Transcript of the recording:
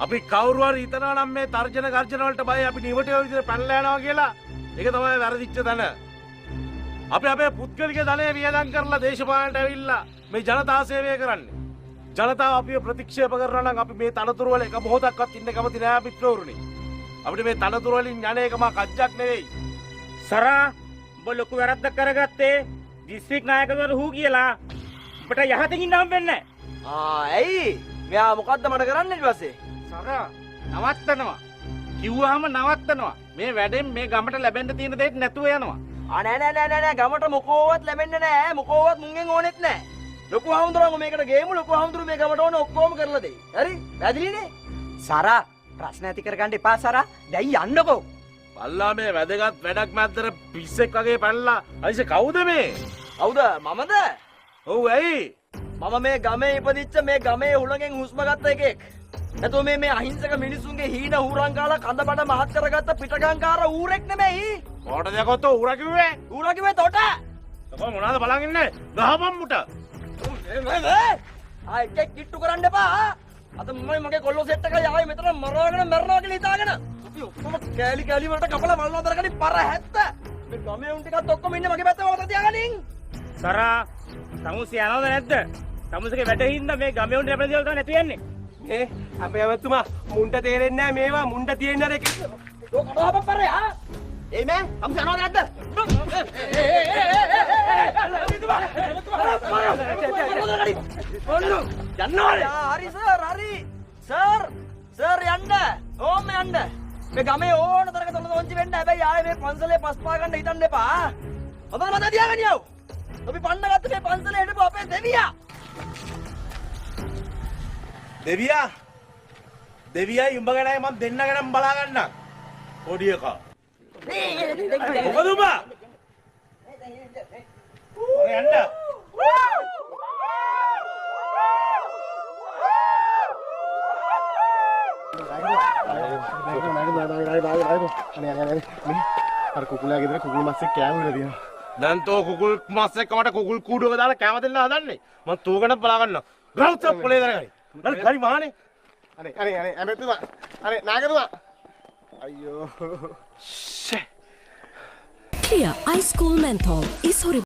අපි කවුරු හරි හිතනවා නම් මේ තර්ජන ගර්ජන වලට බය අපි නිවටේ ඔය විදිහට පැනලා යනවා කියලා. ඒක තමයි වැරදිච්ච තැන. අපි අපේ පුද්ගලික ධනය වියදම් කරලා දේශපාලනට ඇවිල්ලා මේ ජනතා සේවය කරන්නේ. ජනතාව අපිව ප්‍රතික්ෂේප කරනවා නම් අපි මේ තනතුරු වල එක මොහොතක්වත් ඉන්න කැමති නෑ මිත්‍රවරුනි. අපිට මේ තනතුරු වලින් යන එක මා කජ්ජක් නෙවෙයි. සරා උඹ ලොකු වැරද්දක් කරගත්තේ දිස්ත්‍රික් නායකවරු හූ කියලා. උඹට යහතින් ඉන්න හම්බෙන්නේ නැහැ. ඇයි? මෙයා මොකද්ද මට කරන්නේ ඊට පස්සේ? සරා නවත්තනවා. කිව්වහම නවත්තනවා. මේ වැඩෙන් මේ ගමට ලැබෙන්න තියෙන දෙයක් නැතුව යනවා. නෑ ගමට මොකෝවත් ලැබෙන්නේ නෑ. මොකෝවත් මුංගෙන් ඕනෙත් නෑ. ලොකු හාමුදුරුවෝ මේකට ගේමු. ලොකු හාමුදුරුවෝ මේ ගමට ඕන ඔක්කොම කරලා දෙයි. හරි? පැහැදිලිනේ? සරා ප්‍රශ්න ඇති කරගන්න එපා සරා. දැන් යන්නකෝ. බල්ලා මේ වැදගත් වැඩක් මැද්දට පිස්සෙක් වගේ පැනලා අයිස කවුද මේ? කවුද? මමද? ඔව් ඇයි? මම මේ ගමේ ඉපදිච්ච මේ ගමේ හුලඟෙන් හුස්ම ගත්ත එකෙක්. නැතෝ මේ අහිංසක මිනිසුන්ගේ හීන හුරන් කාලා කඳබඩ මහත් කරගත්ත පිටගංකාර ඌරෙක් නෙමෙයි. කොටද යකොත් ඌරා කිව්වේ? ඌරා කිව්වේ තොට. තෝ මොනවාද බලන් ඉන්නේ? ගහපම් මුට. එකෙක් කිට්ටු කරන්න එපා. අද මගේ කොල්ලෝ සෙට් එකයි ආවේ මෙතන මරාගෙන මරනවා කියලා හිතාගෙන. අපි ඔක්කොම කෑලි කෑලි වලට කපලා මල්නවා දරගනින් පර 70. මේ ගමේ උන් ටිකත් ඔක්කොම ඉන්නේ මගේ පැත්තේ මත තියාගනින්. සරා තමුසේ යනවද නැද්ද? තමුසේගේ වැඩ හින්දා මේ ගමේ උන් රැපෙන දේවල් තමයි නැතු වෙන්නේ. මේ අපේ ඇමතුමා මුන්ට තේරෙන්නේ නැහැ මේවා මුන්ට තියෙන අර එක. ඔය කඩාවප පරේ ආ. ඒ මෑ තමුසේ යනවද නැද්ද? හරි සර් හරි. සර් යන්න. ඕම යන්න. මේ ගමේ ඕන තරක තොලොංචි වෙන්න හැබැයි ආයේ මේ පන්සලේ පස් පා ගන්න හිතන්න එපා. හොඳට මතක තියාගනියව. අපි පන්න ගත්ත මේ පන්සලේ හිටපු අපේ දෙවියා. දෙවියයි උඹ ගැනයි මම දෙන්න ගැනම බලා ගන්නම්. පොඩි එකා. මොකද උඹ? යන්න. අර කුකුලා ගෙදර කුකුල් මස් එක්ක කෑම වෙලා තියෙනවා. දැන් තෝ කුකුල් මස් එක්ක මට කුකුල් කූඩුවක දාලා කෑම දෙන්න හදන්නේ. මම තෝ ගැන බලා ගන්නවා. ග්‍රවුත් අප් පොලේ දරගනි. හරි මහානේ. අනේ ඇමතුමා. අනේ නාගතුමා. අයියෝ. Clear Ice Cool Menthol is horrible.